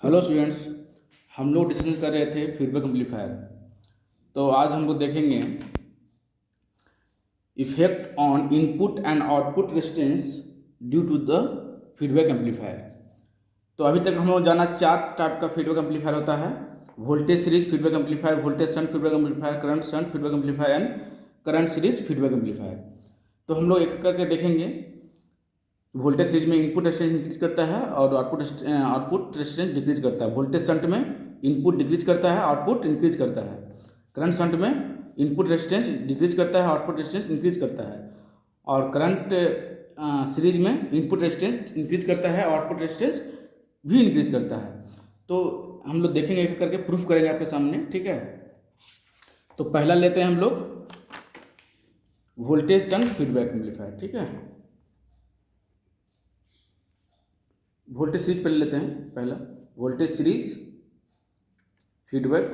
Hello students. हम लोग discussion कर रहे थे फीडबैक एम्पलीफायर। तो आज हम लोग देखेंगे effect on input and output resistance due to the feedback amplifier. तो अभी तक हम लोग जाना 4 टाइप का फीडबैक एम्पलीफायर होता है: voltage series feedback amplifier, voltage shunt feedback amplifier, current shunt feedback amplifier and current series feedback amplifier. तो हम लोग एक करके देखेंगे। वोल्टेज सीरीज में इनपुट रेजिस्टेंस इंक्रीज करता है और आउटपुट रेजिस्टेंस डिक्रीज करता है। वोल्टेज शंट में इनपुट डिक्रीज करता है, आउटपुट इंक्रीज करता है। करंट शंट में इनपुट रेजिस्टेंस डिक्रीज करता है, आउटपुट रेजिस्टेंस इंक्रीज करता है। और करंट सीरीज में इनपुट रेजिस्टेंस इंक्रीज करता है, आउटपुट रेजिस्टेंस भी इंक्रीज करता है। तो हम लोग देखेंगे, एक करके प्रूफ करेंगे आपके सामने, ठीक है। तो पहला लेते हैं हम लोग वोल्टेज शंट फीडबैक एम्पलीफायर, ठीक है। वोल्टेज सीरीज पहले लेते हैं। पहला वोल्टेज सीरीज फीडबैक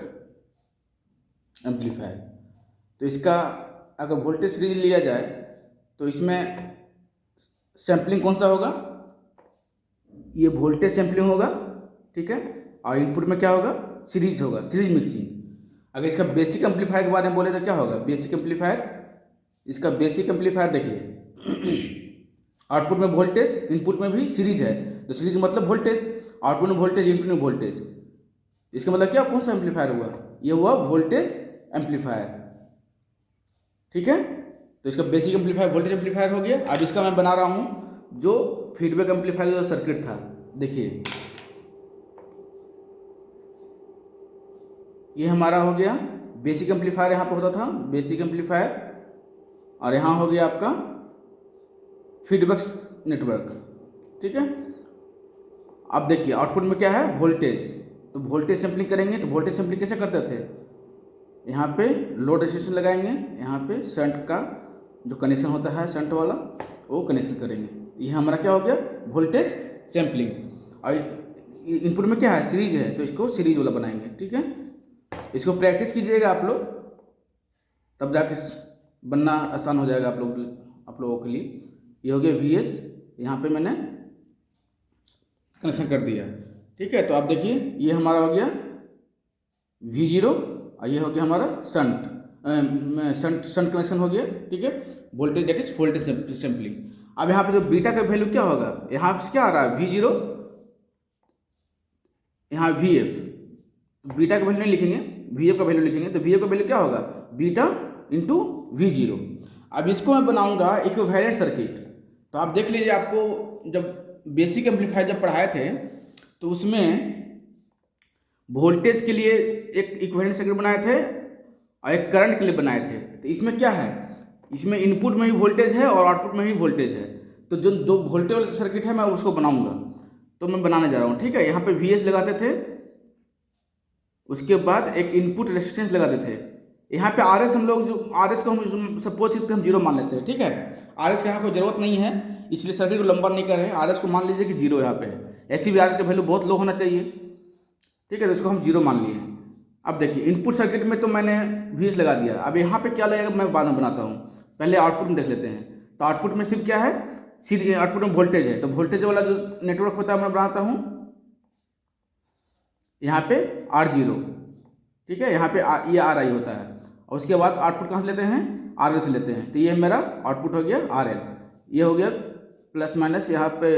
एम्पलीफायर। तो इसका अगर वोल्टेज सीरीज लिया जाए तो इसमें सैम्पलिंग कौन सा होगा? ये वोल्टेज सैम्पलिंग होगा, ठीक है। और इनपुट में क्या होगा? सीरीज होगा, सीरीज मिक्सिंग। अगर इसका बेसिक एम्पलीफायर के बारे में बोले तो क्या होगा? बेसिक एम्पलीफायर, इसका बेसिक एम्पलीफायर देखिए, आउटपुट में वोल्टेज, इनपुट में भी सीरीज है। तो सीरीज मतलब वोल्टेज, आउटपुट में वोल्टेज, इनपुट में वोल्टेज। इसका मतलब क्या? कौन सा एम्पलीफायर हुआ? ये हुआ वोल्टेज एम्पलीफायर, ठीक है। तो इसका बेसिक एम्पलीफायर वोल्टेज एम्पलीफायर हो गया। अब इसका मैं बना रहा हूं जो फीडबैक एम्पलीफायर का सर्किट था। देखिए, ये हमारा हो गया बेसिक एम्पलीफायर। यहाँ पे होता था बेसिक एम्पलीफायर, और यहाँ हो गया आपका फीडबैक नेटवर्क, ठीक है। अब देखिए, आउटपुट में क्या है? वोल्टेज। तो वोल्टेज सैम्पलिंग करेंगे। तो वोल्टेज सैम्पलिंग कैसे करते थे? यहाँ पे लोड रेजिस्टेंस लगाएंगे, यहाँ पे शंट का जो कनेक्शन होता है, शंट वाला, वो कनेक्शन करेंगे। ये हमारा क्या हो गया? Voltage sampling. और इनपुट में क्या है? सीरीज है, तो इसको सीरीज वाला बनाएंगे, ठीक है। इसको प्रैक्टिस कीजिएगा आप लोग, तब जाके बनना आसान हो जाएगा आप लोगों के लिए। ये हो गया VS, यहाँ पे मैंने कनेक्शन कर दिया, ठीक है। तो आप देखिए, ये हमारा हो गया V0 और ये हो गया हमारा शंट कनेक्शन हो गया, ठीक है। Voltage, that is voltage sampling. अब यहाँ पे जो बीटा का वैल्यू क्या होगा? यहाँ पे क्या आ रहा है? V0, यहाँ VF। बीटा का वैल्यू नहीं लिखेंगे, VF का वैल्यू लिखेंगे। तो VF का वैल्यू क्या होगा? Beta into V0। अब इसको मैं बनाऊंगा इक्विवेलेंट सर्किट। तो आप देख लीजिए, आपको जब बेसिक एम्पलीफायर जब पढ़ाए थे तो उसमें वोल्टेज के लिए एक इक्विवेलेंट सर्किट बनाए थे और एक करंट के लिए बनाए थे। तो इसमें क्या है? इसमें इनपुट में भी वोल्टेज है और आउटपुट में भी वोल्टेज है। तो जो दो वोल्टेज वाला सर्किट है, मैं उसको बनाऊंगा। तो मैं बनाने जा रहा हूँ, ठीक है। यहाँ पे VS लगाते थे, उसके बाद एक इनपुट रेजिस्टेंस लगाते थे। यहाँ पे RS, हम लोग जो RS को हम सपोज करके हम 0 मान लेते हैं, ठीक है। RS का यहाँ कोई जरूरत नहीं है, इसलिए सर्किट को लंबा नहीं कर रहे हैं। RS को मान लीजिए कि 0 यहाँ पे है। ऐसी भी RS का वैल्यू बहुत लो होना चाहिए, ठीक है। तो इसको हम 0 मान लिए। अब देखिए, इनपुट सर्किट में तो मैंने VS लगा दिया। अब यहाँ पे क्या लगेगा मैं बाद में बनाता हूँ, पहले आउटपुट में देख लेते हैं। तो आउटपुट में सिर्फ क्या है? आउटपुट में वोल्टेज है। तो वोल्टेज वाला जो नेटवर्क होता है मैं बनाता हूँ यहाँ पे R0, ठीक है। यहाँ पे ये RI होता है। और उसके बाद आउटपुट कहाँ से लेते हैं? RL से लेते हैं। तो ये मेरा आउटपुट हो गया RL। ये हो गया प्लस माइनस, यहाँ पे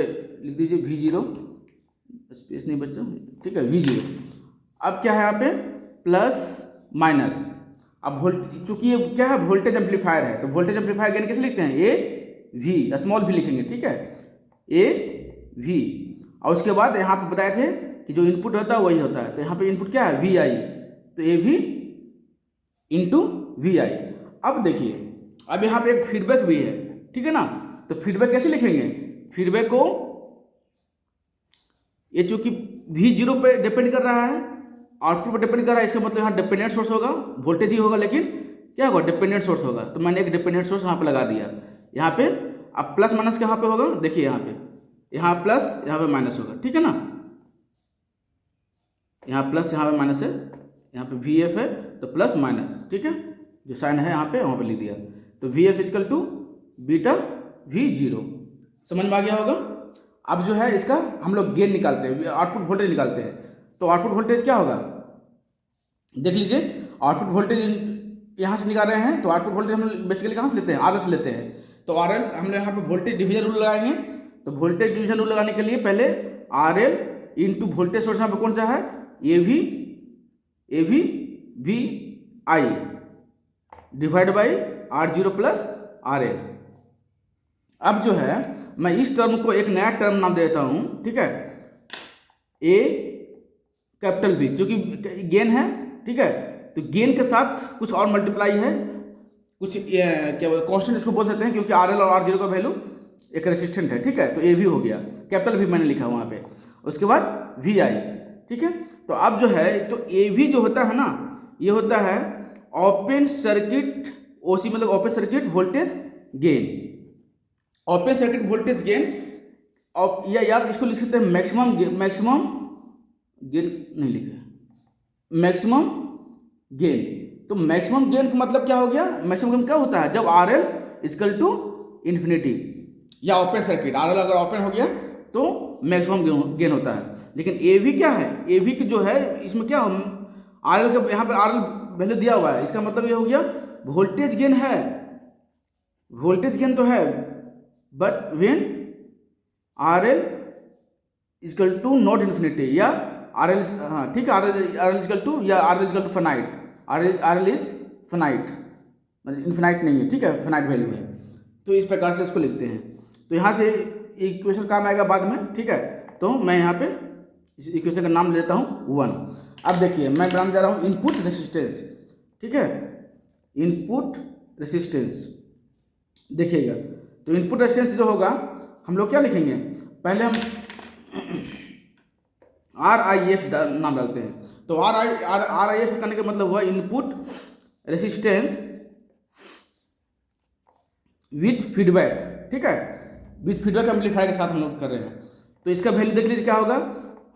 लिख दीजिए V0, स्पेस नहीं बचा, ठीक है, V0। अब क्या है यहाँ पे? Plus minus. अब चूंकि ये क्या है? वोल्टेज एम्पलीफायर है। तो वोल्टेज एम्पलीफायर गेन कैसे लिखते हैं? AV, स्मॉल v लिखेंगे, ठीक है, AV। और उसके बाद यहाँ पे बताए थे कि जो इनपुट होता है वही होता है। तो यहाँ पे इनपुट क्या है? VI। तो AV इंटू VI। अब देखिए, अब यहाँ पे एक फीडबैक भी है, ठीक है ना। तो फीडबैक कैसे लिखेंगे? फीडबैक को, ये चूंकि V0 पे डिपेंड कर रहा है, आउटपुट पर डिपेंड कर रहा है, इसका मतलब यहाँ डिपेंडेंट सोर्स होगा, वोल्टेज ही होगा, लेकिन क्या होगा? डिपेंडेंट सोर्स होगा। तो मैंने एक डिपेंडेंट सोर्स यहाँ पे लगा दिया। यहाँ पे अब प्लस माइनस कहाँ पे होगा? देखिए, यहाँ प्लस, यहाँ पे माइनस होगा, ठीक है ना। यहाँ प्लस, यहाँ पे माइनस है, यहाँ पे VF है, तो प्लस माइनस, ठीक है। जो साइन है यहाँ पे, वहाँ पे लिख दिया। तो VF equal to beta V0। समझ में आ गया होगा। अब जो है इसका हम लोग गेन निकालते हैं, आउटपुट वोल्टेज निकालते हैं। तो आउटपुट वोल्टेज क्या होगा, देख लीजिए। आउटपुट वोल्टेज यहाँ से निकाल रहे हैं, तो आउटपुट वोल्टेज हम बेसिकली कहाँ से लेते हैं, आरएल से लेते हैं। तो आरएल हम यहाँ पे वोल्टेज डिवीजन रूल लगाएंगे। तो वोल्टेज डिवीजन रूल लगाने के लिए पहले आरएल इंटू वोल्टेज सोर्स यहाँ पे कौन सा है, A V V I divide by R0 plus RL। अब जो है मैं इस टर्म को एक नया टर्म नाम दे देता हूँ, ठीक है, ए कैपिटल बी, जो कि गेन है, ठीक है। तो गेन के साथ कुछ और मल्टीप्लाई है, कुछ क्या कांस्टेंट इसको बोल सकते हैं, क्योंकि RL और R0 का वैल्यू एक रेसिस्टेंट है, ठीक है। तो ए भी हो गया, कैपिटल भी मैंने लिखा वहाँ पे। उसके बाद वी आई, ठीक है। तो अब जो है, तो ए भी जो होता है ना, ये होता है ओपन सर्किट, ओसी मतलब open circuit voltage gain, open circuit voltage gain. या आप इसको लिख सकते हैं मैक्सिमम गेन नहीं लिखे, मैक्सिमम गेन। तो मैक्सिमम गेन का मतलब क्या हो गया, मैक्सिमम गेन क्या होता है, जब RL इक्वल टू इन्फिनिटी, या ओपन सर्किट RL अगर ओपन हो गया तो मैक्सिमम गेन होता है। लेकिन AV क्या है, AV की जो है इसमें क्या हो, RL का यहाँ पे RL वैल्यू दिया हुआ है, इसका मतलब ये हो गया वोल्टेज गेन है, वोल्टेज गेन तो है, but when RL equal to not infinity, या RL, हाँ ठीक है, RL इक्वल टू, या RL equal to finite, RL is finite, मतलब इन्फिनाइट नहीं है, ठीक है, फाइनाइट वैल्यू है। तो इस प्रकार से इसको लिखते हैं। तो यहाँ से इक्वेशन काम आएगा बाद में, ठीक है। तो मैं यहाँ पे इस इक्वेशन का नाम लेता हूँ 1। अब देखिए मैं बनाने जा रहा हूँ इनपुट रेसिस्टेंस, ठीक है, इनपुट रेसिस्टेंस। देखिएगा, तो इनपुट रेसिस्टेंस जो होगा, हम लोग क्या लिखेंगे, पहले हम RIF नाम डालते हैं। तो RIF करने का मतलब हुआ इनपुट रेसिस्टेंस विथ फीडबैक, ठीक है, विथ फीडबैक एम्पलीफायर के साथ हम लोग कर रहे हैं। तो इसका वैल्यू देख लीजिए क्या होगा,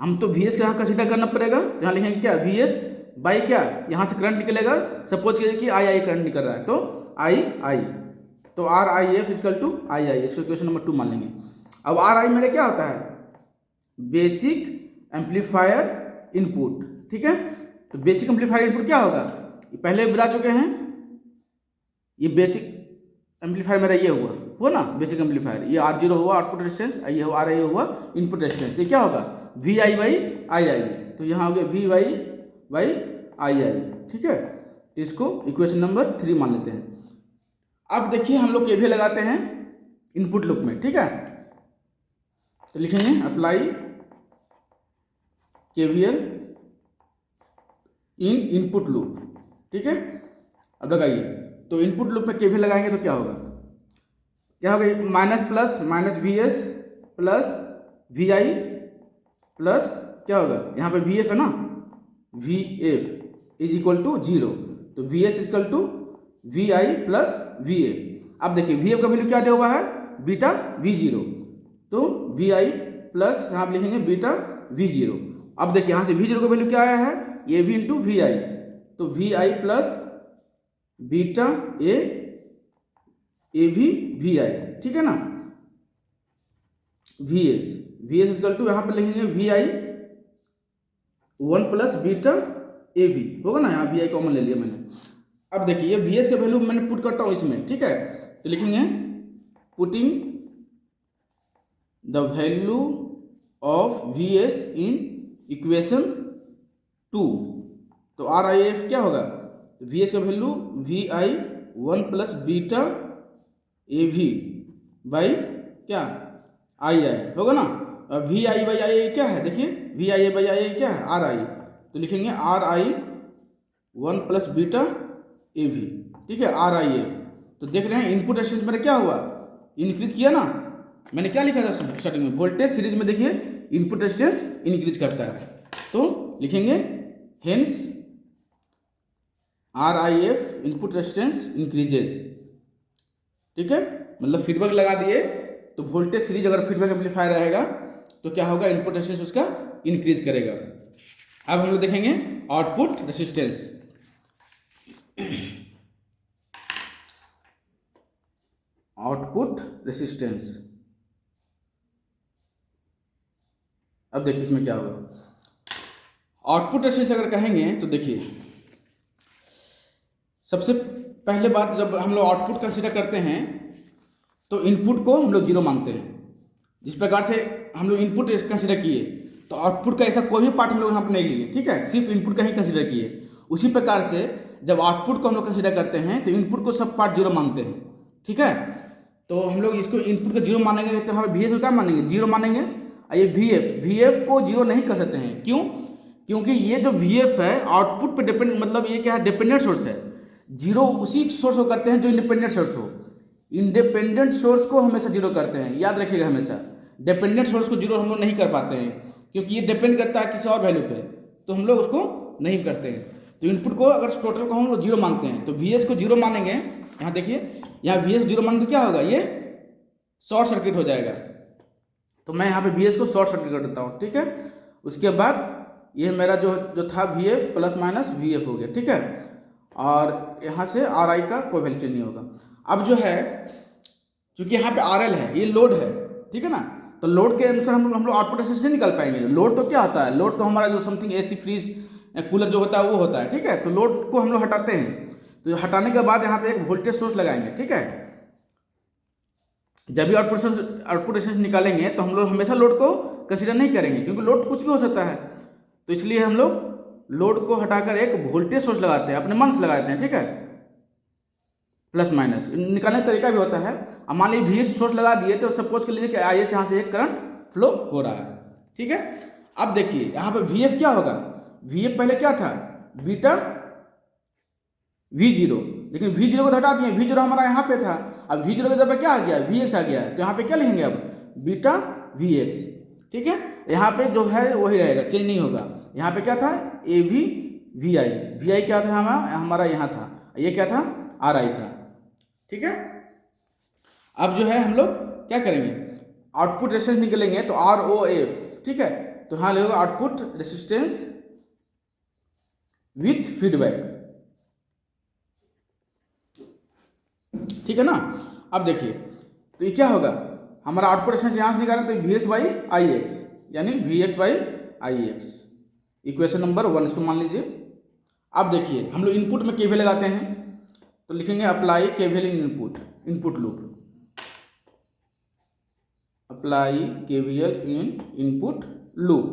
हम तो VS का यहाँ कंसीडर करना पड़ेगा। यहाँ लिखेंगे क्या, VS बाई क्या, यहाँ से करंट निकलेगा, सपोज कीजिए कि आई करंट निकल रहा है, तो आई, तो RIF इक्वल टू आई, इसको इक्वेशन नंबर 2 मान लेंगे। अब RI मेरे क्या होता है, बेसिक एम्पलीफायर इनपुट, ठीक है। तो बेसिक एम्पलीफायर इनपुट क्या होगा, पहले बता चुके हैं, ये बेसिक एम्पलीफायर मेरा ये हुआ ना, बेसिक एम्पलीफायर, ये R0 हुआ आउटपुट रेजिस्टेंस, ये RI हुआ इनपुट रेजिस्टेंस। ये क्या होगा, VI बाई आई, तो यहाँ हो गया VI बाई आई, ठीक है। तो इसको इक्वेशन नंबर 3 मान लेते हैं। अब देखिए हम लोग KVL लगाते हैं इनपुट लूप में, ठीक है। तो लिखेंगे अप्लाई KVL इन इनपुट लूप, ठीक है। अब लगाइए, तो इनपुट लूप में KVL लगाएंगे तो क्या होगा, minus plus minus VS plus VI plus क्या होगा, यहाँ पे VF है ना, VF इज इक्वल टू 0, तो VS equal to VI plus VA। अब देखिए VF का वैल्यू क्या दिया हुआ है, बीटा V0, तो VI प्लस यहाँ पे लिखेंगे बीटा V0। अब देखिए यहाँ से V0 का वैल्यू क्या आया है, AV इंटू VI, तो VI plus beta AV VI, ठीक है ना। VS इक्वल टू यहाँ पे लिखेंगे VI 1 प्लस बीटा AV होगा ना, यहाँ VI कॉमन ले लिया मैंने। अब देखिए ये VS का वैल्यू मैंने पुट करता हूँ इसमें, ठीक है। तो लिखेंगे putting the value of VS in equation 2, तो RIF क्या होगा, VS का value VI 1 plus beta AV by क्या आई होगा ना। अब VI बाई आई क्या है, देखिए VI बाई आई क्या है, RI, तो लिखेंगे RI 1 प्लस बीटा AV, ठीक है, RIF। तो देख रहे हैं इनपुट रेजिस्टेंस मेरा क्या हुआ, इंक्रीज किया ना। मैंने क्या लिखा था स्टार्टिंग में, वोल्टेज सीरीज में देखिए इनपुट रेजिस्टेंस इंक्रीज करता है, तो लिखेंगे hence RIF input resistance increases, ठीक है। मतलब फीडबैक लगा दिए तो वोल्टेज सीरीज अगर फीडबैक एम्पलीफायर रहेगा तो क्या होगा, इनपुट रेजिस्टेंस उसका इंक्रीज करेगा। अब हम लोग देखेंगे आउटपुट रेजिस्टेंस। आउटपुट रेजिस्टेंस, अब देखिए इसमें क्या होगा, आउटपुट रेजिस्टेंस अगर कहेंगे तो देखिए, सबसे पहले बात, जब हम लोग आउटपुट कंसीडर करते हैं तो इनपुट को हम लोग जीरो मानते हैं। जिस प्रकार से हम लोग इनपुट कंसीडर किए तो आउटपुट का ऐसा कोई भी पार्ट हम लोग यहाँ पर नहीं लिए, ठीक है, सिर्फ इनपुट का ही कंसीडर किए। उसी प्रकार से जब आउटपुट को हम लोग कंसीडर करते हैं तो इनपुट को सब पार्ट जीरो मानते हैं, ठीक है। तो हम लोग इसको इनपुट को जीरो मानेंगे तो हम वी एस को क्या मानेंगे, जीरो मानेंगे। और ये वी एफ को जीरो नहीं कर सकते हैं, क्यों? क्योंकि ये जो वी एफ है आउटपुट पे डिपेंड, मतलब ये क्या है, डिपेंडेंट सोर्स है। जीरो उसी सोर्स को करते हैं जो इंडिपेंडेंट सोर्स हो। इंडिपेंडेंट सोर्स को हमेशा जीरो करते हैं, याद रखिएगा हमेशा। डिपेंडेंट सोर्स को जीरो हम लोग नहीं कर पाते हैं क्योंकि ये डिपेंड करता है किसी और वैल्यू पे, तो हम लोग उसको नहीं करते हैं। तो इनपुट को अगर टोटल को हम लोग जीरो मानते हैं तो वी एस को जीरो मानेंगे। यहाँ देखिए, यहाँ वी एस जीरो मानेंगे तो क्या होगा, ये शॉर्ट सर्किट हो जाएगा। तो मैं यहाँ पे वी एस को शॉर्ट सर्किट कर देता हूँ, ठीक है। उसके बाद ये मेरा जो था V F plus minus V F हो गया, ठीक है। और यहाँ से आर आई का कोई वैल्यू चेंज नहीं होगा। अब जो है, चूंकि यहाँ पे आर एल है, ये लोड है, ठीक है ना, तो लोड के अनुसार हम लोग आउटपुट रेजिस्टेंस नहीं निकाल पाएंगे। लोड तो क्या होता है, लोड तो हमारा जो समथिंग एसी फ्रीज कूलर जो होता है वो होता है, ठीक है। तो लोड को हम लोग हटाते हैं, तो हटाने के बाद यहाँ पे एक वोल्टेज सोर्स लगाएंगे, ठीक है। जब भी आउटपुट रेजिस्टेंस निकालेंगे तो हम लोग हमेशा लोड को कंसीडर नहीं करेंगे क्योंकि लोड कुछ भी हो सकता है। तो इसलिए हम लोग लोड को हटाकर एक वोल्टेज सोर्स लगाते हैं, अपने मन से लगाते हैं, ठीक है, प्लस माइनस। निकालने का तरीका भी होता है। अब मान लीजिए वी एस सोर्स लगा दिए तो सपोज कर लीजिए कि आई एस यहाँ से एक करंट फ्लो हो रहा है, ठीक है। अब देखिए यहाँ पे वी एफ क्या होगा, वी एफ पहले क्या था, बीटा वी जीरो, लेकिन वी जीरो को हटा दिए, वी जीरो हमारा यहाँ पे था। अब वी जीरो के जगह पे क्या आ गया, वी एक्स आ गया, तो यहाँ पे क्या लिखेंगे अब, बीटा वी एक्स, ठीक है। यहाँ पे जो है वही रहेगा, चेंज नहीं होगा। यहाँ पे क्या था, ए वी वी आई क्या था हमारा यहाँ था, ये क्या था, आर आई था, ठीक है। अब जो है हम लोग क्या करेंगे, आउटपुट रेजिस्टेंस निकलेंगे तो आर ओ एफ, ठीक है। तो यहाँ लगेगा आउटपुट रेजिस्टेंस विथ फीडबैक, ठीक है ना। अब देखिए तो ये क्या होगा, हमारा आउटपुट रेजिस्टेंस यहाँ से निकालें तो V X by I X, यानी V X by I X, equation number 1 इसको मान लीजिए। अब देखिए हम लोग इनपुट में केवीएल लगाते हैं तो लिखेंगे apply KVL in input loop, apply KVL in input loop,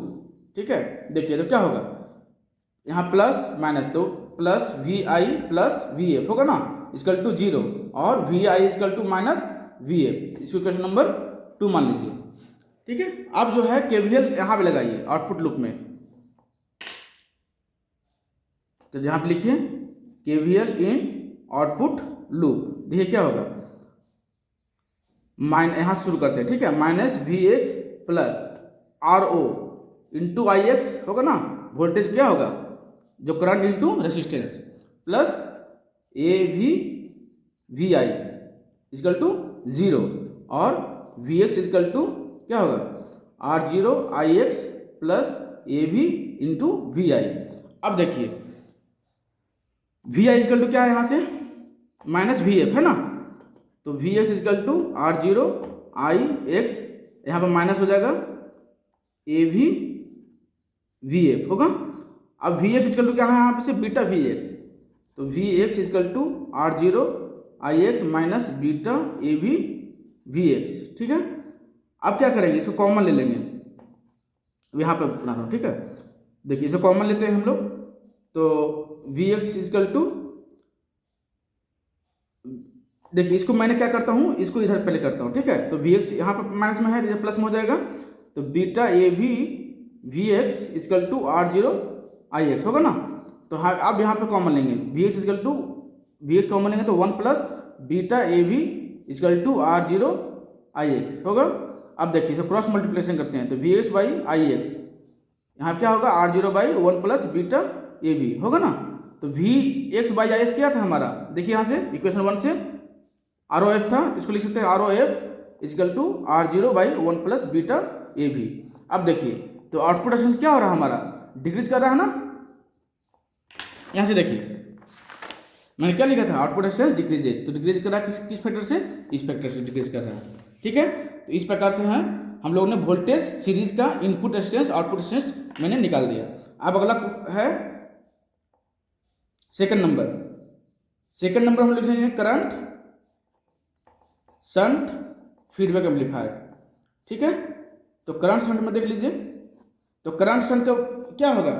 ठीक है। देखिए तो क्या होगा, यहाँ प्लस माइनस, तो plus V I plus V F होगा ना, इक्वल टू 0, और V I equal to minus V F, इसको इक्वेशन नंबर 2 मान लीजिए, ठीक है। अब जो है केवीएल यहाँ पे लगाइए आउटपुट लूप में, तो यहाँ पे लिखिए केवीएल इन आउटपुट लूप। देखिए क्या होगा, यहाँ से शुरू करते हैं, ठीक है, minus V X plus R O into I X होगा ना, वोल्टेज क्या होगा, जो current into resistance, plus A V I equal to 0, और वी एक्स इक्वल टू क्या होगा, R zero I X plus A V into V I. अब देखिए वी आई इक्वल टू क्या है, यहाँ से माइनस वी एफ है ना, तो V X equal to R zero I X, यहाँ पर माइनस हो जाएगा ए वी एफ होगा। अब वी एफ इक्वल टू क्या है यहाँ पे से बीटा वी एक्स, तो V X equal to R zero I X minus beta A V X, ठीक है। अब क्या करेंगे, इसको कॉमन ले लेंगे, यहाँ पे बना रहा हूँ, ठीक है। देखिए इसे कॉमन लेते हैं हम लोग, तो वी एक्स इक्वल टू, देखिए इसको मैंने क्या करता हूँ, इसको इधर पहले करता हूँ, ठीक है। तो वी एक्स यहाँ पर माइनस में है, इधर प्लस में हो जाएगा, तो beta A V X equal to R zero I X होगा ना। तो हाँ अब यहाँ पे कॉमन लेंगे, V X equal to V X common लेंगे तो 1 plus beta A V equal to R zero I X होगा। अब देखिए इसे क्रॉस मल्टीप्लिकेशन करते हैं, तो V X by I X, यहाँ क्या होगा, R zero by 1 plus beta A V होगा ना। तो V X by I X क्या था हमारा, देखिए यहाँ से इक्वेशन 1 से आर ओ एफ था, इसको लिख सकते हैं R O F equal to R zero by 1 plus beta A V. अब देखिए तो आउटपुट रेजिस्टेंस क्या हो रहा है हमारा, डिक्रीज कर रहा है ना। यहाँ से देखिए मैंने क्या लिखा था, आउटपुट रेजिस्टेंस डिक्रीजेज, तो डिक्रीज कर रहा है किस फैक्टर से, इस फैक्टर से डिक्रीज कर रहा है, ठीक है। तो इस प्रकार से है हम लोगों ने वोल्टेज सीरीज का इनपुट रेजिस्टेंस आउटपुट रेजिस्टेंस मैंने निकाल दिया। अब अगला है सेकंड नंबर हम लिखेंगे करंट शंट फीडबैक एम्पलीफायर। ठीक है, तो करंट शंट में देख लीजिए, तो करंट शंट का क्या होगा,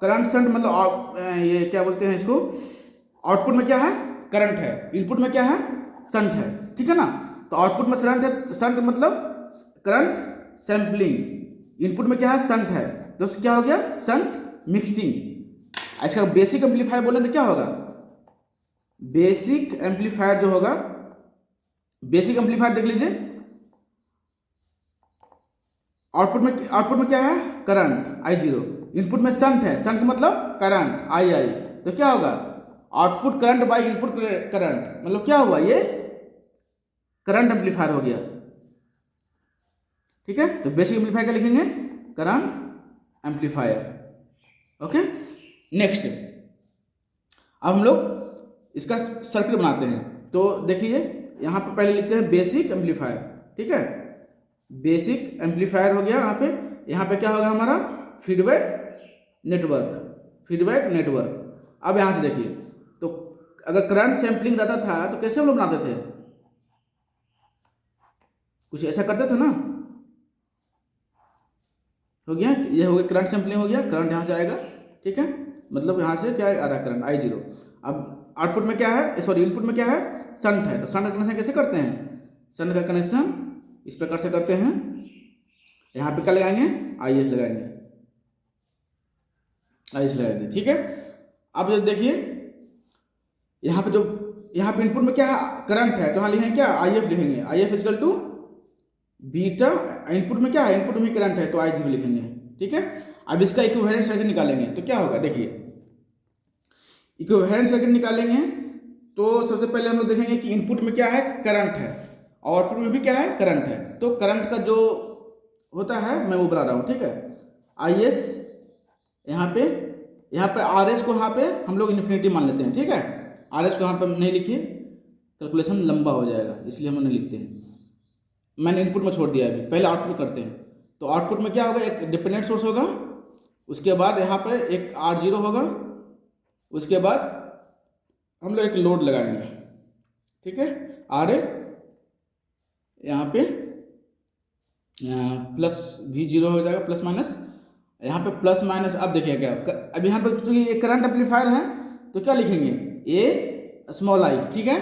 करंट शंट मतलब ये क्या बोलते हैं इसको, आउटपुट में क्या है करंट है, इनपुट में क्या है शंट है। ठीक है ना, तो आउटपुट में शंट है, शंट मतलब करंट सैम्पलिंग, इनपुट में क्या है शंट है, तो क्या हो गया शंट मिक्सिंग। इसका बेसिक एम्पलीफायर बोले तो क्या होगा, बेसिक एम्पलीफायर जो होगा, बेसिक एम्पलीफायर देख लीजिए, आउटपुट में क्या है करंट I0, इनपुट में शंट है, शंट मतलब करंट II, तो क्या होगा output current by input current, मतलब क्या हुआ ये करंट एम्पलीफायर हो गया। ठीक है, तो बेसिक एम्पलीफायर क्या लिखेंगे करंट एम्पलीफायर। ओके, नेक्स्ट अब हम लोग इसका सर्किट बनाते हैं। तो देखिए यहाँ पे पहले लिखते हैं बेसिक एम्पलीफायर। ठीक है, बेसिक एम्पलीफायर हो गया, यहाँ पे क्या होगा हमारा फीडबैक नेटवर्क। अब यहाँ से देखिए, तो अगर करंट सैम्पलिंग रहता था तो कैसे हम लोग बनाते थे, कुछ ऐसा करते थे ना, हो गया, ये हो गया करंट सैम्पलिंग हो गया, करंट यहाँ से आएगा। ठीक है, मतलब यहाँ से क्या आ रहा है करंट I0। अब आउटपुट में क्या है, सॉरी इनपुट में क्या है शंट है, तो शंट का कनेक्शन कैसे करते हैं, शंट का कनेक्शन इस प्रकार से करते हैं, यहाँ पे क्या लगाएंगे IS लगाएंगे। ठीक है, अब जो देखिए यहाँ पे इनपुट में क्या है करंट है, तो यहाँ लिखेंगे क्या IF लिखेंगे, IF equal to beta, input में क्या है, इनपुट में करंट है तो I0 लिखेंगे। ठीक है, अब इसका इक्विवेलेंट सर्किट निकालेंगे, तो क्या होगा देखिए, इक्विवेलेंट सर्किट निकालेंगे तो सबसे पहले हम लोग देखेंगे कि इनपुट में क्या है करंट है और आउटपुट में भी क्या है करंट है। तो करंट का जो होता है मैं वो बना रहा हूँ। ठीक है, IS यहाँ पे RS को यहाँ पे हम लोग इन्फिनिटी मान लेते हैं। ठीक है, RS को यहाँ पे नहीं लिखिए, कैलकुलेशन लंबा हो जाएगा, इसलिए हम नहीं लिखते हैं, मैंने इनपुट में छोड़ दिया है, अभी पहले आउटपुट करते हैं। तो आउटपुट में क्या होगा, एक डिपेंडेंट सोर्स होगा, उसके बाद यहाँ पे एक R0 होगा, उसके बाद हम लोग एक लोड लगाएंगे। ठीक है, RA यहाँ पे प्लस V0 हो जाएगा, प्लस माइनस, यहाँ पे प्लस माइनस। अब देखिए क्या, अब यहाँ पे क्योंकि ये करंट एम्पलीफायर है तो क्या लिखेंगे A स्मॉल I। ठीक है,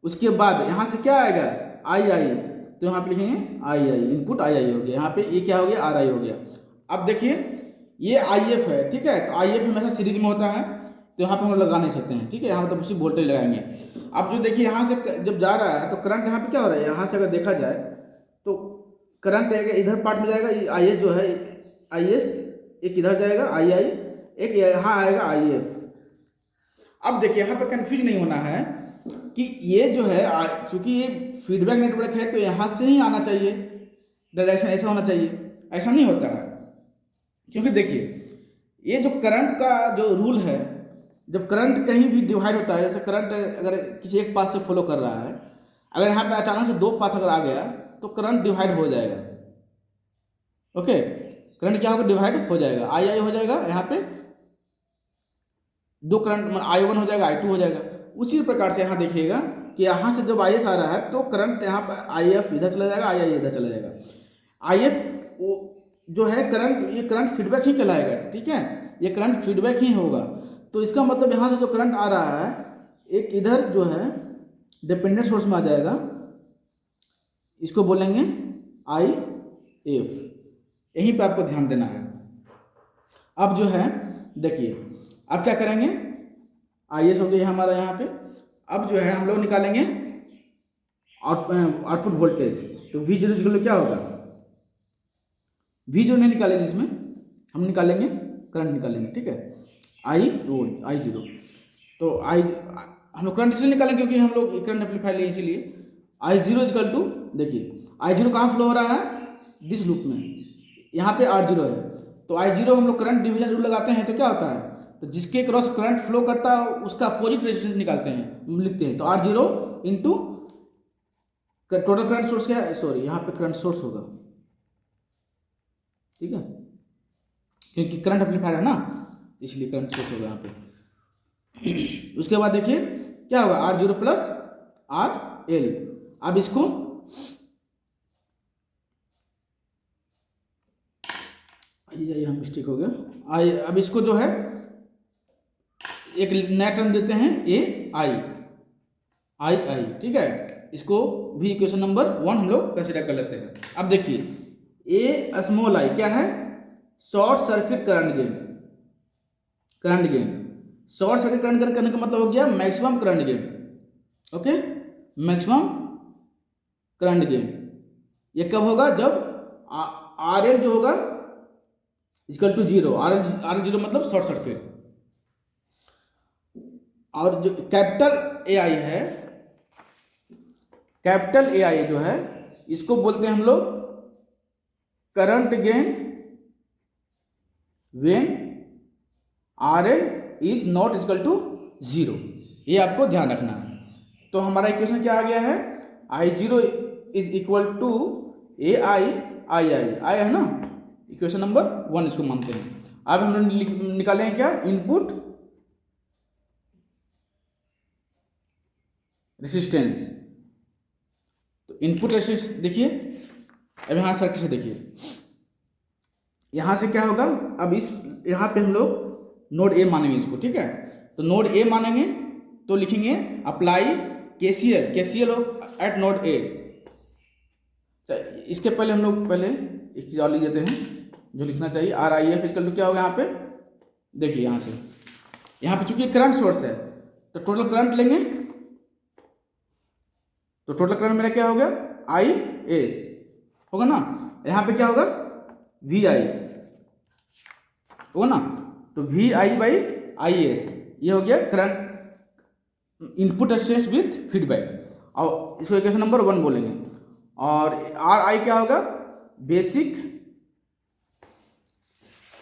उसके बाद यहाँ से क्या आएगा II, तो यहाँ पे लिखेंगे II, इनपुट II हो गया, यहाँ पे ये क्या हो गया RI हो गया। अब देखिए ये IF है। ठीक है, तो IF हमेशा सीरीज में होता है, तो यहाँ पे हम लगा नहीं सकते हैं। ठीक है, यहाँ पे तो उसी वोल्टेज लगाएंगे। अब जो देखिए यहाँ से जब जा रहा है तो करंट यहाँ पे क्या हो रहा है, यहाँ से अगर देखा जाए तो करंट इधर पार्ट में जाएगा, IS जो है IS एक इधर जाएगा II, एक यहाँ आएगा IF। अब देखिए यहाँ पे कंफ्यूज नहीं होना है कि ये जो है चूंकि ये फीडबैक नेटवर्क है तो यहाँ से ही आना चाहिए, डायरेक्शन ऐसा होना चाहिए, ऐसा नहीं होता है। क्योंकि देखिए ये जो करंट का जो रूल है, जब करंट कहीं भी डिवाइड होता है, जैसे करंट अगर किसी एक पाथ से फॉलो कर रहा है, अगर यहाँ पे अचानक से दो पाथ अगर आ गया तो करंट डिवाइड हो जाएगा। ओके, करंट क्या होगा डिवाइड हो जाएगा, II हो जाएगा, यहाँ पे दो करंट I1 हो जाएगा, I2 हो जाएगा। उसी प्रकार से यहाँ देखिएगा कि यहाँ से जब IS आ रहा है तो करंट यहाँ पर IF इधर चला जाएगा, II इधर चला जाएगा। IF जो है करंट, ये करंट फीडबैक ही कहलाएगा। ठीक है, ये करंट फीडबैक ही होगा। तो इसका मतलब यहाँ से जो करंट आ रहा है एक इधर जो है डिपेंडेंट सोर्स में आ जाएगा, इसको बोलेंगे IF। यहीं पे आपको ध्यान देना है। अब जो है देखिए, अब क्या करेंगे, IS हो गया हमारा यहाँ पे। अब जो है हम लोग निकालेंगे आउटपुट वोल्टेज, तो V0 क्या होगा, V0 नहीं निकालेंगे, इसमें हम निकालेंगे करंट निकालेंगे। ठीक है, I0, तो हम लोग करंट इसलिए निकालेंगे क्योंकि हम लोग करंट एम्पलीफायर लिए, इसीलिए I0 इक्वल टू, देखिए I0 कहाँ फ्लो हो रहा है, दिस लूप में, यहाँ पे R0 है, तो I0 हम लोग करंट डिवीजन रूल लगाते हैं तो क्या होता है, तो जिसके क्रॉस करंट फ्लो करता है उसका अपोजिट रेजिस्टेंस निकालते हैं, लिखते हैं। तो R0 into total current source क्या है, सॉरी यहाँ पे करंट सोर्स होगा। ठीक है, क्योंकि करंट एम्पलीफायर है ना, इसलिए करंट सोर्स होगा यहाँ पे। उसके बाद देखिए क्या होगा, R0 प्लस RL। अब इसको यहाँ मिस्टेक हो गया, अब इसको जो है एक नया टर्म देते हैं आई, ठीक है। इसको भी इक्वेशन नंबर 1 हम लोग कंसिडर कर लेते हैं। अब देखिए ए स्मॉल आई क्या है, short circuit current gain. Short circuit current gain करने का मतलब हो गया maximum current gain, okay, maximum current gain. ये कब होगा, जब आर एल जो होगा इक्वल टू 0, आर एल 0 मतलब शॉर्ट सर्किट। और जो कैपिटल ए आई है, कैपिटल ए आई जो है इसको बोलते हैं हम लोग current gain when R L is not equal to 0। ये आपको ध्यान रखना है। तो हमारा इक्वेशन क्या आ गया है, I0 इज इक्वल टू ए आई है ना, इक्वेशन नंबर 1 इसको मानते हैं। अब हम निकालेंगे क्या, इनपुट रेसिस्टेंस। तो इनपुट रेसिस्टेंस देखिए, अब यहाँ सर्किट से देखिए, यहाँ से क्या होगा, अब इस यहाँ पे हम लोग नोड ए मानेंगे इसको, ठीक है। तो नोड ए मानेंगे तो लिखेंगे apply KCL eight node A. इसके पहले हम लोग पहले एक चीज और लिख देते हैं जो लिखना चाहिए, RIF इक्वल टू क्या होगा यहाँ पे, देखिए यहाँ पे चूंकि करंट सोर्स है तो टोटल करंट लेंगे, तो टोटल करंट मेरा क्या होगा, IS होगा ना। यहाँ पे क्या होगा, VI होगा ना, तो VI बाई IS ये हो गया current input resistance with feedback, और इसको इक्वेशन नंबर 1 बोलेंगे। और RI क्या होगा, बेसिक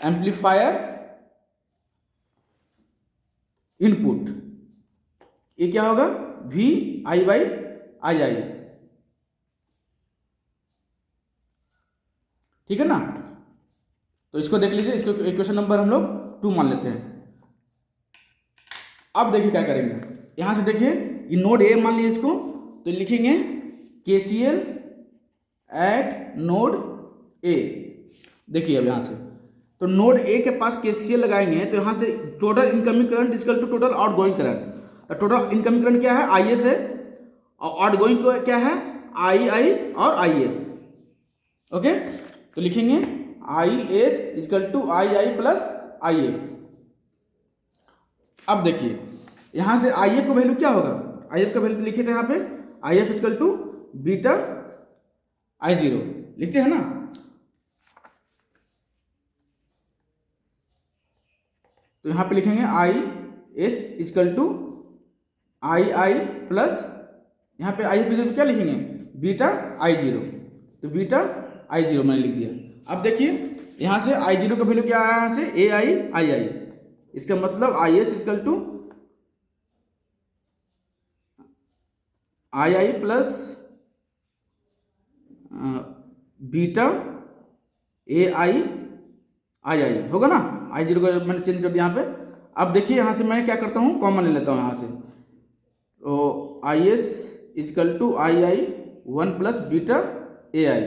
एम्पलीफायर इनपुट, ये क्या होगा, VI बाई II, ठीक है ना। तो इसको देख लीजिए, इसको इक्वेशन नंबर हम लोग 2 मान लेते हैं। अब देखिए क्या करेंगे, यहां से देखिए ये नोड ए मान लीजिए इसको, तो लिखेंगे KCL एट नोड ए। देखिए अब यहां से तो नोड ए के पास KCL लगाएंगे तो यहां से total incoming current equal to total outgoing current. Total incoming current क्या है, IS है, और आउटगोइंग क्या है, II और IA, ओके। तो लिखेंगे IS equal to II plus IA। अब देखिए यहां से IF का वैल्यू क्या होगा, IF का वैल्यू लिखे थे यहाँ पे, IF equal to beta I0 लिखते हैं ना। तो यहां पे लिखेंगे IS equal to II plus, यहाँ पे IF इक्वल टू क्या लिखेंगे, बीटा I0, तो बीटा I0 मैंने लिख दिया। अब देखिए यहाँ से I0 का वैल्यू क्या आया, यहाँ से AI, इसका मतलब IS equal to II plus beta AI होगा ना। I0 को मैंने चेंज कर दिया यहाँ पे। अब देखिए यहाँ से मैं क्या करता हूँ, कॉमन ले लेता हूँ यहाँ से, तो IS equal to II 1 plus beta AI,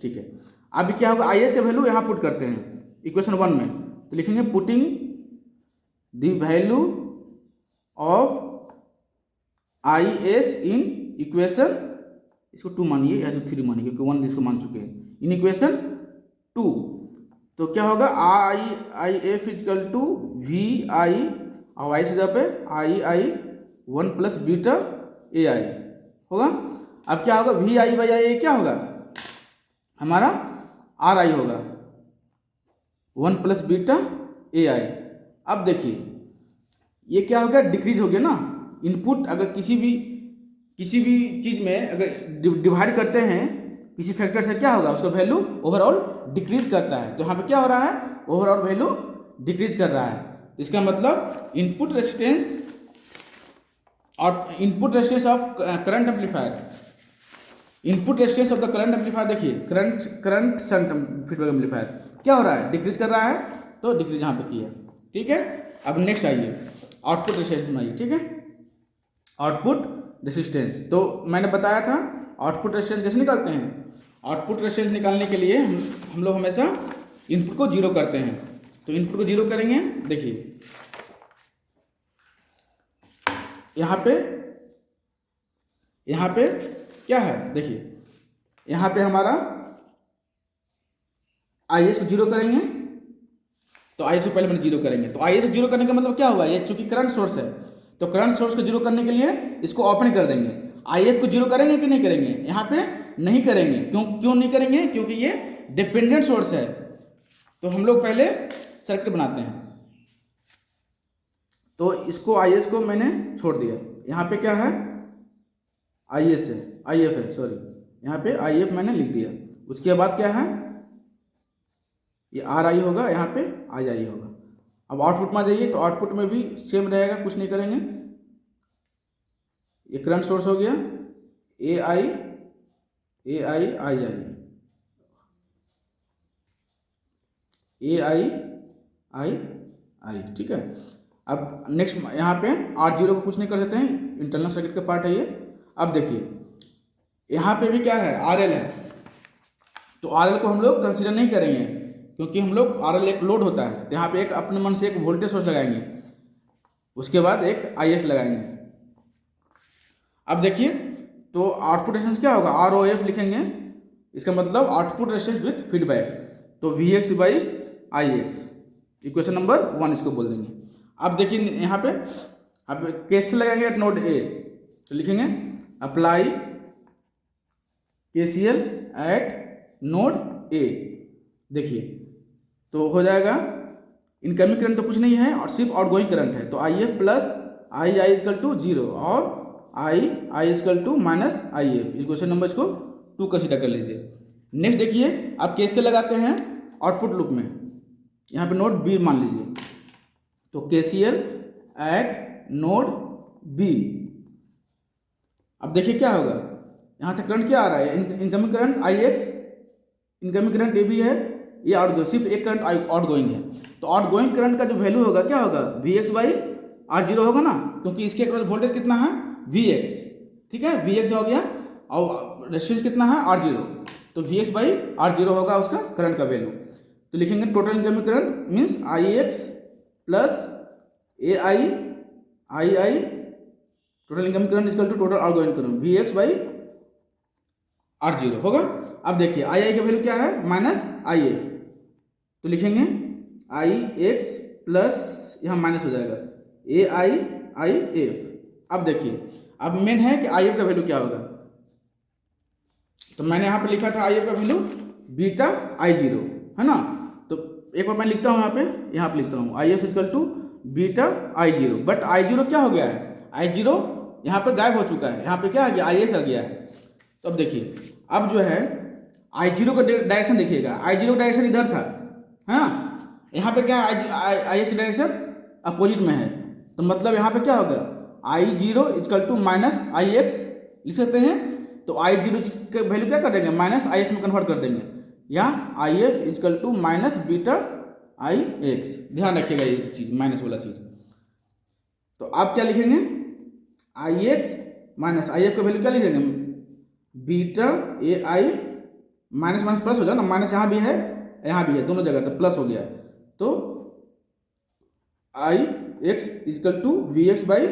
ठीक है। अभी क्या होगा, IS का वैल्यू यहाँ पुट करते हैं इक्वेशन 1 में, तो लिखेंगे putting the value of IS in equation, इसको 2 मानिए या 3 मानिए क्योंकि 1 इसको मान चुके हैं, इन इक्वेशन 2। तो क्या होगा, IF इक्वल टू VI और I जगह पे II 1 प्लस बीटा AI होगा। अब क्या होगा, VI बाई IA क्या होगा, हमारा RI होगा 1 प्लस बीटा AI। अब देखिए ये क्या हो गया, डिक्रीज हो गया ना। इनपुट अगर किसी भी चीज में अगर डिवाइड करते हैं किसी फैक्टर से, क्या होगा, उसका वैल्यू ओवरऑल डिक्रीज करता है। तो यहाँ पे क्या हो रहा है, ओवरऑल वैल्यू डिक्रीज कर रहा है। इसका मतलब input resistance of current amplifier input resistance of the current amplifier, देखिए करंट शंट फीडबैक एम्पलीफायर क्या हो रहा है, डिक्रीज कर रहा है, तो डिक्रीज यहाँ पे किया, ठीक है। अब नेक्स्ट आइए आउटपुट रेजिस्टेंस में आइए, ठीक है। आउटपुट रेजिस्टेंस तो मैंने बताया था आउटपुट रेजिस्टेंस कैसे निकालते हैं। आउटपुट रेजिस्टेंस निकालने के लिए हम लोग हमेशा इनपुट को जीरो करते हैं। तो इनपुट को जीरो करेंगे, देखिए यहाँ पे क्या है, देखिए यहाँ पे हमारा आई को जीरो करेंगे, तो आई को पहले मैंने जीरो करेंगे, तो आई को जीरो करने का मतलब क्या हुआ, ये चूंकि करंट सोर्स है, तो करंट सोर्स को जीरो करने के लिए इसको ओपन कर देंगे। आई को जीरो करेंगे कि नहीं करेंगे, यहाँ पे नहीं करेंगे, क्यों नहीं करेंगे, क्योंकि ये डिपेंडेंट सोर्स है। तो हम लोग पहले सर्किट बनाते हैं, तो इसको आई को मैंने छोड़ दिया, यहाँ पे क्या है आई एफ है, सॉरी यहाँ पे आई एफ मैंने लिख दिया। उसके बाद क्या है, ये आर आई होगा, यहाँ पे आई होगा। अब आउटपुट में जाइए, तो आउटपुट में भी सेम रहेगा, कुछ नहीं करेंगे। ये करंट सोर्स हो गया, ए आई आई, ठीक है। अब नेक्स्ट यहाँ पे R0 को कुछ नहीं कर सकते हैं, इंटरनल सर्किट का पार्ट है ये। अब देखिए यहाँ पे भी क्या है, RL है, तो RL को हम लोग कंसीडर नहीं करेंगे, क्योंकि हम लोग RL एक लोड होता है, तो यहाँ पे एक अपने मन से एक वोल्टेज सोर्स लगाएंगे, उसके बाद एक IS लगाएंगे। अब देखिए तो आउटपुट रेजिस्टेंस क्या होगा, ROF लिखेंगे, इसका मतलब आउटपुट रेजिस्टेंस विथ फीडबैक, तो VX by IX, equation number 1 इसको बोल देंगे। अब देखिए यहाँ पे अब कैसे लगाएंगे एट नोड ए, तो लिखेंगे apply KCL eight node A. देखिए तो हो जाएगा, इनकमिंग करंट तो कुछ नहीं है और सिर्फ आउटगोइंग करंट है, तो IF plus I equal to 0 और I equal to minus IF, equation number इसको 2 कंसीडर कर लीजिए। नेक्स्ट देखिए आप कैसे लगाते हैं आउटपुट लूप में, यहाँ पे नोड बी मान लीजिए, तो KCL एट नोड बी। अब देखिए क्या होगा, यहाँ से करंट क्या आ रहा है, incoming current IX, incoming current AB है, ये आउटगोइंग, सिर्फ एक करंट आउटगोइंग है, तो आउटगोइंग करंट का जो वैल्यू होगा क्या होगा, VX बाई R0 होगा ना, क्योंकि इसके अक्रॉस वोल्टेज कितना है VX, ठीक है, VX हो गया और रेजिस्टेंस कितना है R0, तो VX बाई R0 होगा उसका करंट का वैल्यू। तो लिखेंगे total incoming current means IX plus I, total incoming current equal to total outgoing current VX by R0 होगा। अब देखिए आई का वैल्यू क्या है, माइनस IF, तो लिखेंगे IX प्लस यहाँ माइनस हो जाएगा AIF। अब देखिए अब मेन है कि IF का वैल्यू क्या होगा, तो मैंने यहाँ पे लिखा था IF का वैल्यू बीटा I0 है ना, तो एक बार मैं लिखता हूँ यहाँ पे लिखता हूँ IF equal to beta I0, but I0 क्या हो गया है, I0 यहाँ पे गायब हो चुका है, यहाँ पे क्या आ गया IX आ गया है। तो अब देखिए अब जो है I0 का डायरेक्शन देखिएगा, I0 का डायरेक्शन इधर था है ना, यहाँ पे क्या IX का डायरेक्शन अपोजिट में है, तो मतलब यहाँ पे क्या होगा I0 equal to minus IX लिख सकते हैं, तो I0 का वैल्यू क्या कर देंगे, माइनस IX में कन्वर्ट कर देंगे, या IF equal to minus beta IX, ध्यान रखिएगा ये चीज़, माइनस वाला चीज़। तो आप क्या लिखेंगे IX माइनस IF का वैल्यू क्या लिखेंगे, beta AI, minus minus plus हो जाए ना, माइनस यहाँ भी है यहाँ भी है, दोनों जगह तो प्लस हो गया, तो IX equal to VX by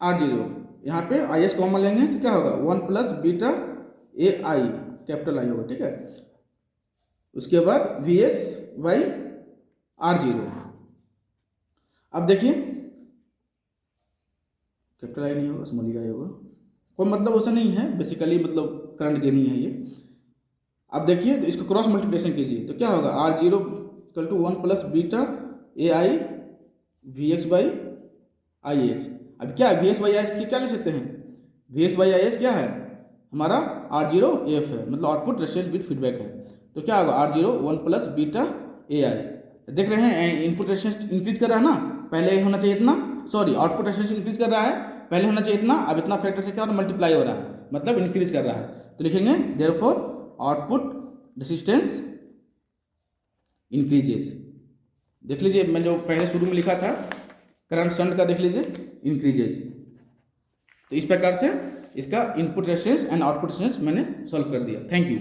R0, यहाँ पे IS कॉमन लेंगे तो क्या होगा 1 plus beta AI, capital I होगा, ठीक है। उसके बाद VX बाई R0। अब देखिए कैपिटल I नहीं होगा, स्मॉल I होगा, कोई मतलब वैसा नहीं है, बेसिकली मतलब करंट गेन ही है ये। अब देखिए तो इसको क्रॉस मल्टीप्लिकेशन कीजिए, तो क्या होगा R0 equal to 1 plus beta AI VX by IX। अब क्या है VX बाई IX की क्या ले सकते हैं, VX बाई IX क्या है हमारा R0F है, मतलब आउटपुट रेजिस्टेंस विद फीडबैक है, तो क्या होगा R0 1 प्लस बीटा AI। देख रहे हैं इनपुट रेजिस्टेंस इंक्रीज कर रहा है ना, पहले होना चाहिए इतना, सॉरी आउटपुट रेजिस्टेंस इंक्रीज कर रहा है, पहले होना चाहिए इतना, अब इतना फैक्टर से क्या हो रहा है मल्टीप्लाई हो रहा है, मतलब इंक्रीज कर रहा है, तो लिखेंगे देयरफॉर आउटपुट रेसिस्टेंस इंक्रीजेस। देख लीजिए मैं जो पहले शुरू में लिखा था करंट शंट का, देख लीजिए इंक्रीजेज। तो इस प्रकार से इसका input resistance and output resistance मैंने सॉल्व कर दिया। Thank you.